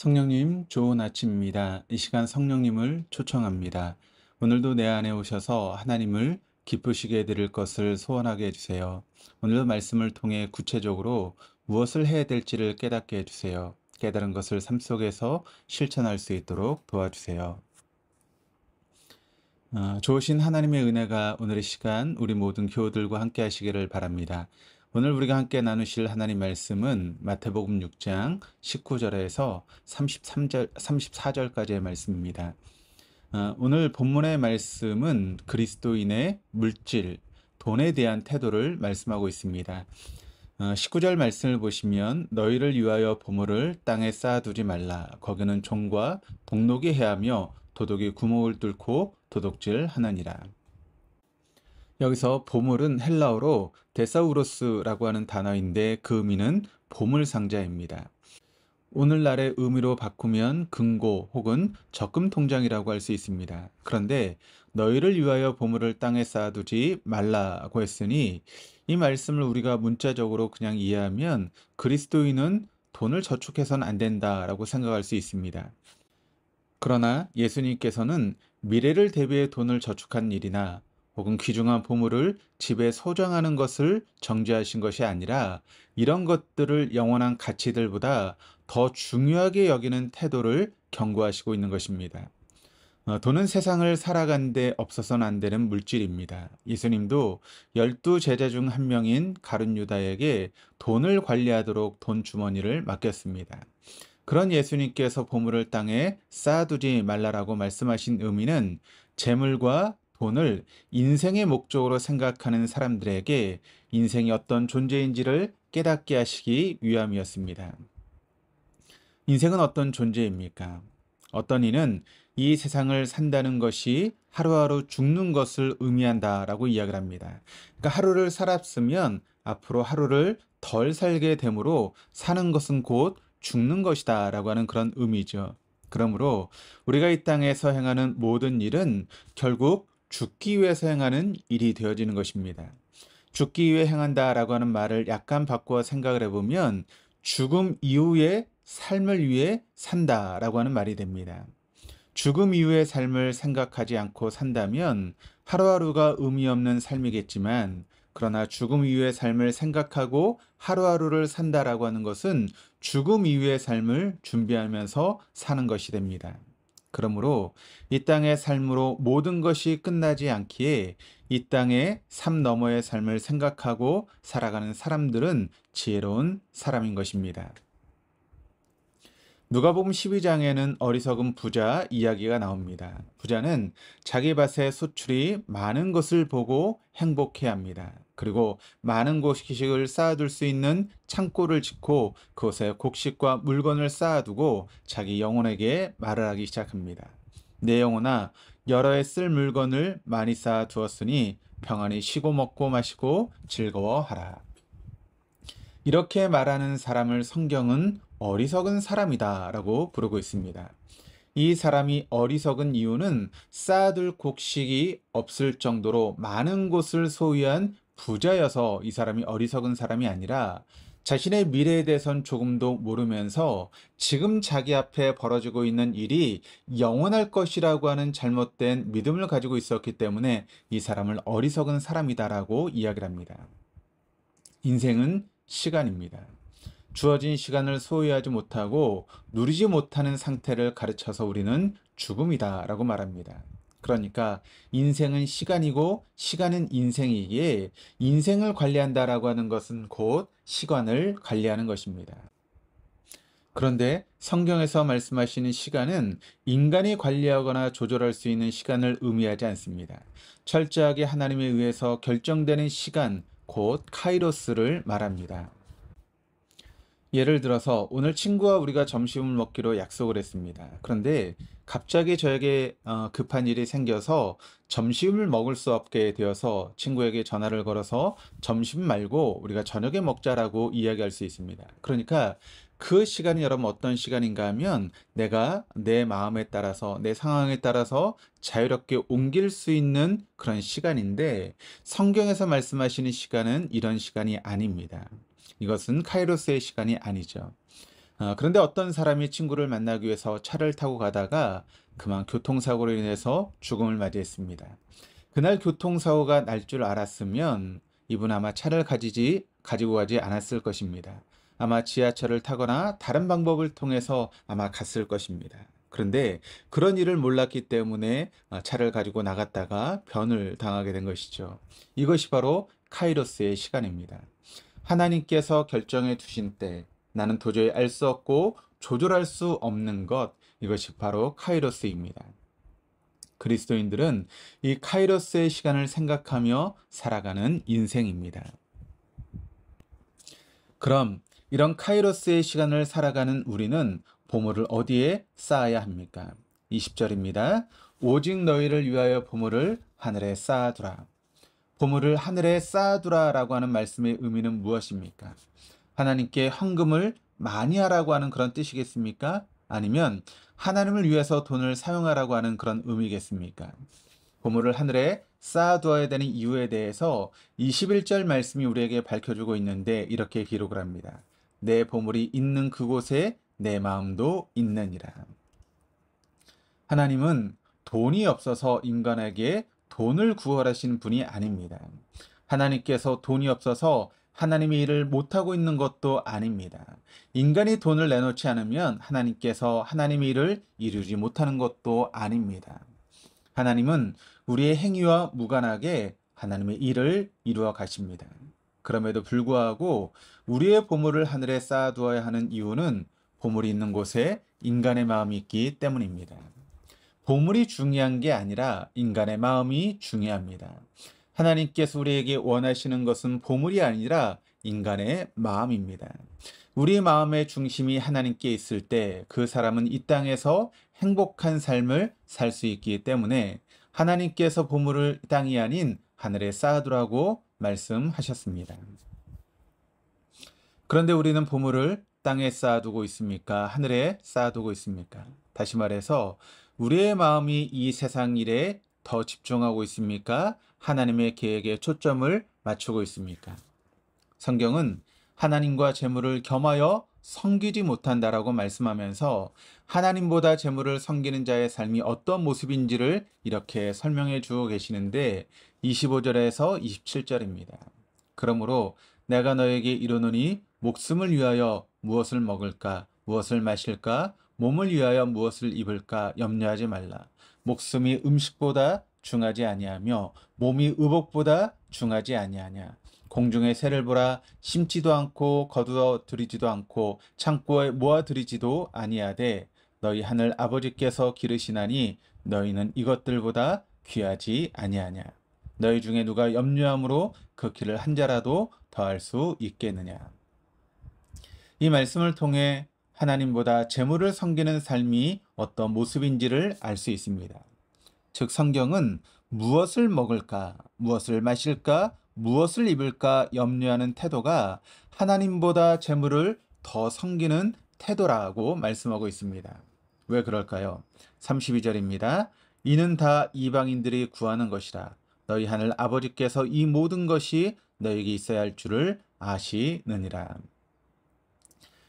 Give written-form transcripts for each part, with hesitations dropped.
성령님, 좋은 아침입니다. 이 시간 성령님을 초청합니다. 오늘도 내 안에 오셔서 하나님을 기쁘시게 해드릴 것을 소원하게 해주세요. 오늘도 말씀을 통해 구체적으로 무엇을 해야 될지를 깨닫게 해주세요. 깨달은 것을 삶 속에서 실천할 수 있도록 도와주세요. 좋으신 하나님의 은혜가 오늘의 시간 우리 모든 교우들과 함께 하시기를 바랍니다. 오늘 우리가 함께 나누실 하나님 말씀은 마태복음 6장 19절에서 34절까지의 말씀입니다. 오늘 본문의 말씀은 그리스도인의 물질, 돈에 대한 태도를 말씀하고 있습니다. 19절 말씀을 보시면 너희를 위하여 보물을 땅에 쌓아두지 말라. 거기는 종과 독록이 해하며 도둑이 구멍을 뚫고 도둑질 하느니라. 여기서 보물은 헬라어로 데사우로스라고 하는 단어인데 그 의미는 보물상자입니다. 오늘날의 의미로 바꾸면 금고 혹은 적금 통장이라고 할 수 있습니다. 그런데 너희를 위하여 보물을 땅에 쌓아두지 말라고 했으니 이 말씀을 우리가 문자적으로 그냥 이해하면 그리스도인은 돈을 저축해서는 안 된다라고 생각할 수 있습니다. 그러나 예수님께서는 미래를 대비해 돈을 저축한 일이나 혹은 귀중한 보물을 집에 소장하는 것을 정죄하신 것이 아니라 이런 것들을 영원한 가치들보다 더 중요하게 여기는 태도를 경고하시고 있는 것입니다. 돈은 세상을 살아가는데 없어서는 안 되는 물질입니다. 예수님도 12제자 중 한 명인 가룟 유다에게 돈을 관리하도록 돈 주머니를 맡겼습니다. 그런 예수님께서 보물을 땅에 쌓아두지 말라라고 말씀하신 의미는 재물과 돈을 인생의 목적으로 생각하는 사람들에게 인생이 어떤 존재인지를 깨닫게 하시기 위함이었습니다. 인생은 어떤 존재입니까? 어떤 이는 이 세상을 산다는 것이 하루하루 죽는 것을 의미한다라고 이야기를 합니다. 그러니까 하루를 살았으면 앞으로 하루를 덜 살게 되므로 사는 것은 곧 죽는 것이다 라고 하는 그런 의미죠. 그러므로 우리가 이 땅에서 행하는 모든 일은 결국 죽기 위해서 행하는 일이 되어지는 것입니다. 죽기 위해 행한다 라고 하는 말을 약간 바꾸어 생각을 해보면 죽음 이후의 삶을 위해 산다 라고 하는 말이 됩니다. 죽음 이후의 삶을 생각하지 않고 산다면 하루하루가 의미 없는 삶이겠지만 그러나 죽음 이후의 삶을 생각하고 하루하루를 산다라고 하는 것은 죽음 이후의 삶을 준비하면서 사는 것이 됩니다. 그러므로 이 땅의 삶으로 모든 것이 끝나지 않기에 이 땅의 삶 너머의 삶을 생각하고 살아가는 사람들은 지혜로운 사람인 것입니다. 누가복음 12장에는 어리석은 부자 이야기가 나옵니다. 부자는 자기 밭에 소출이 많은 것을 보고 행복해합니다. 그리고 많은 곡식을 쌓아둘 수 있는 창고를 짓고 그곳에 곡식과 물건을 쌓아두고 자기 영혼에게 말을 하기 시작합니다. 내 영혼아, 여러 해 쓸 물건을 많이 쌓아두었으니 평안히 쉬고 먹고 마시고 즐거워하라. 이렇게 말하는 사람을 성경은 어리석은 사람이다 라고 부르고 있습니다. 이 사람이 어리석은 이유는 쌓아둘 곡식이 없을 정도로 많은 곳을 소유한 부자여서 이 사람이 어리석은 사람이 아니라 자신의 미래에 대해선 조금도 모르면서 지금 자기 앞에 벌어지고 있는 일이 영원할 것이라고 하는 잘못된 믿음을 가지고 있었기 때문에 이 사람을 어리석은 사람이다라고 이야기를 합니다. 인생은 시간입니다. 주어진 시간을 소유하지 못하고 누리지 못하는 상태를 가르쳐서 우리는 죽음이다 라고 말합니다. 그러니까 인생은 시간이고 시간은 인생이기에 인생을 관리한다라고 하는 것은 곧 시간을 관리하는 것입니다. 그런데 성경에서 말씀하시는 시간은 인간이 관리하거나 조절할 수 있는 시간을 의미하지 않습니다. 철저하게 하나님에 의해서 결정되는 시간, 곧 카이로스를 말합니다. 예를 들어서 오늘 친구와 우리가 점심을 먹기로 약속을 했습니다. 그런데 갑자기 저에게 급한 일이 생겨서 점심을 먹을 수 없게 되어서 친구에게 전화를 걸어서 점심 말고 우리가 저녁에 먹자라고 이야기할 수 있습니다. 그러니까 그 시간이 여러분 어떤 시간인가 하면 내가 내 마음에 따라서 내 상황에 따라서 자유롭게 옮길 수 있는 그런 시간인데 성경에서 말씀하시는 시간은 이런 시간이 아닙니다. 이것은 카이로스의 시간이 아니죠. 그런데 어떤 사람이 친구를 만나기 위해서 차를 타고 가다가 그만 교통사고로 인해서 죽음을 맞이했습니다. 그날 교통사고가 날 줄 알았으면 이분 아마 차를 가지고 가지 않았을 것입니다. 아마 지하철을 타거나 다른 방법을 통해서 아마 갔을 것입니다. 그런데 그런 일을 몰랐기 때문에 차를 가지고 나갔다가 변을 당하게 된 것이죠. 이것이 바로 카이로스의 시간입니다. 하나님께서 결정해 두신 때, 나는 도저히 알 수 없고 조절할 수 없는 것, 이것이 바로 카이로스입니다. 그리스도인들은 이 카이로스의 시간을 생각하며 살아가는 인생입니다. 그럼 이런 카이로스의 시간을 살아가는 우리는 보물을 어디에 쌓아야 합니까? 20절입니다. 오직 너희를 위하여 보물을 하늘에 쌓아두라. 보물을 하늘에 쌓아두라 라고 하는 말씀의 의미는 무엇입니까? 하나님께 헌금을 많이 하라고 하는 그런 뜻이겠습니까? 아니면 하나님을 위해서 돈을 사용하라고 하는 그런 의미겠습니까? 보물을 하늘에 쌓아두어야 되는 이유에 대해서 21절 말씀이 우리에게 밝혀주고 있는데 이렇게 기록을 합니다. 내 보물이 있는 그곳에 내 마음도 있느니라. 하나님은 돈이 없어서 인간에게 돈을 구하라신 분이 아닙니다. 하나님께서 돈이 없어서 하나님의 일을 못하고 있는 것도 아닙니다. 인간이 돈을 내놓지 않으면 하나님께서 하나님의 일을 이루지 못하는 것도 아닙니다. 하나님은 우리의 행위와 무관하게 하나님의 일을 이루어 가십니다. 그럼에도 불구하고 우리의 보물을 하늘에 쌓아두어야 하는 이유는 보물이 있는 곳에 인간의 마음이 있기 때문입니다. 보물이 중요한 게 아니라 인간의 마음이 중요합니다. 하나님께서 우리에게 원하시는 것은 보물이 아니라 인간의 마음입니다. 우리 마음의 중심이 하나님께 있을 때 그 사람은 이 땅에서 행복한 삶을 살 수 있기 때문에 하나님께서 보물을 땅이 아닌 하늘에 쌓아두라고 말씀하셨습니다. 그런데 우리는 보물을 땅에 쌓아두고 있습니까? 하늘에 쌓아두고 있습니까? 다시 말해서 우리의 마음이 이 세상 일에 더 집중하고 있습니까? 하나님의 계획에 초점을 맞추고 있습니까? 성경은 하나님과 재물을 겸하여 섬기지 못한다라고 말씀하면서 하나님보다 재물을 섬기는 자의 삶이 어떤 모습인지를 이렇게 설명해 주고 계시는데 25절에서 27절입니다. 그러므로 내가 너에게 이르노니 목숨을 위하여 무엇을 먹을까, 무엇을 마실까, 몸을 위하여 무엇을 입을까 염려하지 말라. 목숨이 음식보다 중하지 아니하며 몸이 의복보다 중하지 아니하냐. 공중의 새를 보라. 심지도 않고 거두어 들이지도 않고 창고에 모아 들이지도 아니하되 너희 하늘 아버지께서 기르시나니 너희는 이것들보다 귀하지 아니하냐. 너희 중에 누가 염려함으로 그 길을 한 자라도 더할 수 있겠느냐. 이 말씀을 통해 하나님보다 재물을 섬기는 삶이 어떤 모습인지를 알 수 있습니다. 즉 성경은 무엇을 먹을까, 무엇을 마실까, 무엇을 입을까 염려하는 태도가 하나님보다 재물을 더 섬기는 태도라고 말씀하고 있습니다. 왜 그럴까요? 32절입니다. 이는 다 이방인들이 구하는 것이라. 너희 하늘 아버지께서 이 모든 것이 너희에게 있어야 할 줄을 아시느니라.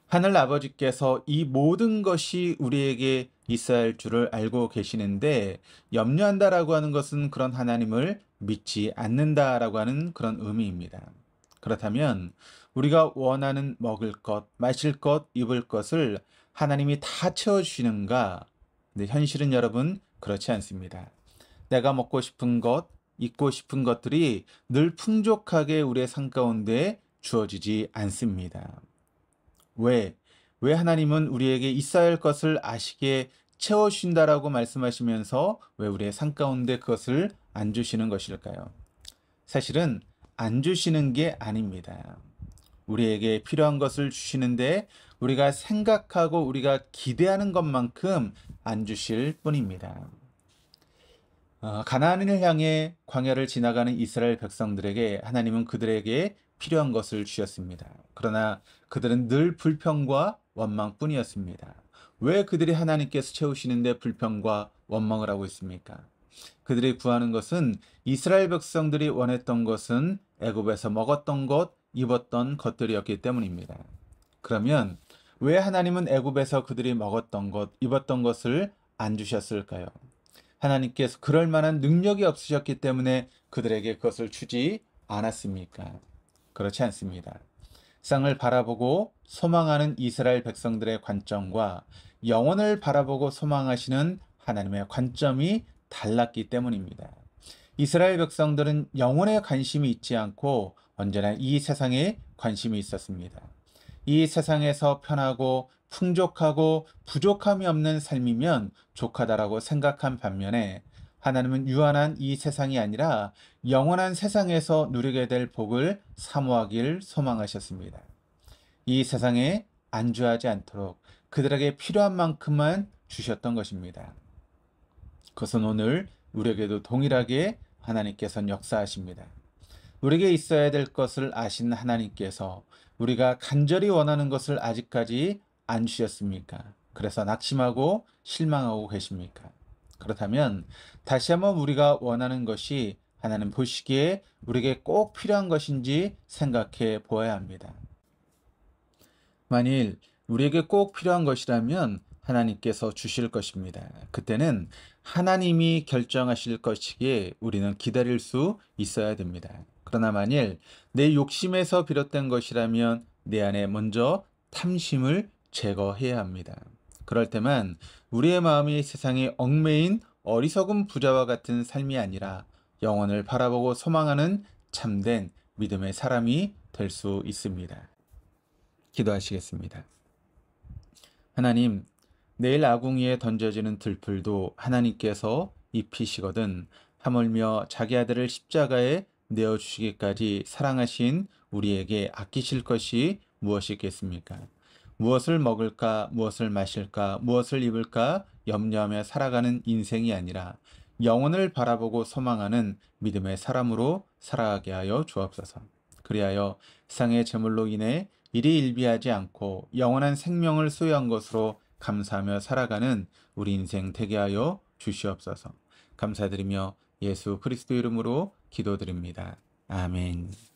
하늘 아버지께서 이 모든 것이 우리에게 있어야 할 줄을 알고 계시는데 염려한다라고 하는 것은 그런 하나님을 믿지 않는다라고 하는 그런 의미입니다. 그렇다면 우리가 원하는 먹을 것, 마실 것, 입을 것을 하나님이 다 채워주시는가? 근데 현실은 여러분 그렇지 않습니다. 내가 먹고 싶은 것, 입고 싶은 것들이 늘 풍족하게 우리의 삶 가운데 주어지지 않습니다. 왜 하나님은 우리에게 있어야 할 것을 아시게 채워주신다라고 말씀하시면서 왜 우리의 삶 가운데 그것을 안 주시는 것일까요? 사실은 안 주시는 게 아닙니다. 우리에게 필요한 것을 주시는데 우리가 생각하고 우리가 기대하는 것만큼 안 주실 뿐입니다. 가나안을 향해 광야를 지나가는 이스라엘 백성들에게 하나님은 그들에게 필요한 것을 주셨습니다. 그러나 그들은 늘 불평과 원망뿐이었습니다. 왜 그들이 하나님께서 채우시는데 불평과 원망을 하고 있습니까? 그들이 구하는 것은 이스라엘 백성들이 원했던 것은 애굽에서 먹었던 것, 입었던 것들이었기 때문입니다. 그러면 왜 하나님은 애굽에서 그들이 먹었던 것, 입었던 것을 안 주셨을까요? 하나님께서 그럴 만한 능력이 없으셨기 때문에 그들에게 그것을 주지 않았습니까? 그렇지 않습니다. 세상을 바라보고 소망하는 이스라엘 백성들의 관점과 영혼을 바라보고 소망하시는 하나님의 관점이 달랐기 때문입니다. 이스라엘 백성들은 영혼에 관심이 있지 않고 언제나 이 세상에 관심이 있었습니다. 이 세상에서 편하고 풍족하고 부족함이 없는 삶이면 족하다라고 생각한 반면에 하나님은 유한한 이 세상이 아니라 영원한 세상에서 누리게 될 복을 사모하길 소망하셨습니다. 이 세상에 안주하지 않도록 그들에게 필요한 만큼만 주셨던 것입니다. 그것은 오늘 우리에게도 동일하게 하나님께서는 역사하십니다. 우리에게 있어야 될 것을 아신 하나님께서 우리가 간절히 원하는 것을 아직까지 안 주셨습니까? 그래서 낙심하고 실망하고 계십니까? 그렇다면 다시 한번 우리가 원하는 것이 하나님 보시기에 우리에게 꼭 필요한 것인지 생각해 보아야 합니다. 만일 우리에게 꼭 필요한 것이라면 하나님께서 주실 것입니다. 그때는 하나님이 결정하실 것이기에 우리는 기다릴 수 있어야 됩니다. 그러나 만일 내 욕심에서 비롯된 것이라면 내 안에 먼저 탐심을 제거해야 합니다. 그럴 때만 우리의 마음이 세상에 얽매인 어리석은 부자와 같은 삶이 아니라 영혼을 바라보고 소망하는 참된 믿음의 사람이 될 수 있습니다. 기도하시겠습니다. 하나님, 내일 아궁이에 던져지는 들풀도 하나님께서 입히시거든 하물며 자기 아들을 십자가에 내어주시기까지 사랑하신 우리에게 아끼실 것이 무엇이겠습니까? 무엇을 먹을까, 무엇을 마실까, 무엇을 입을까 염려하며 살아가는 인생이 아니라 영혼을 바라보고 소망하는 믿음의 사람으로 살아가게 하여 주옵소서. 그리하여 세상의 재물로 인해 일희일비하지 않고 영원한 생명을 소유한 것으로 감사하며 살아가는 우리 인생 되게 하여 주시옵소서. 감사드리며 예수 그리스도 이름으로 기도드립니다. 아멘.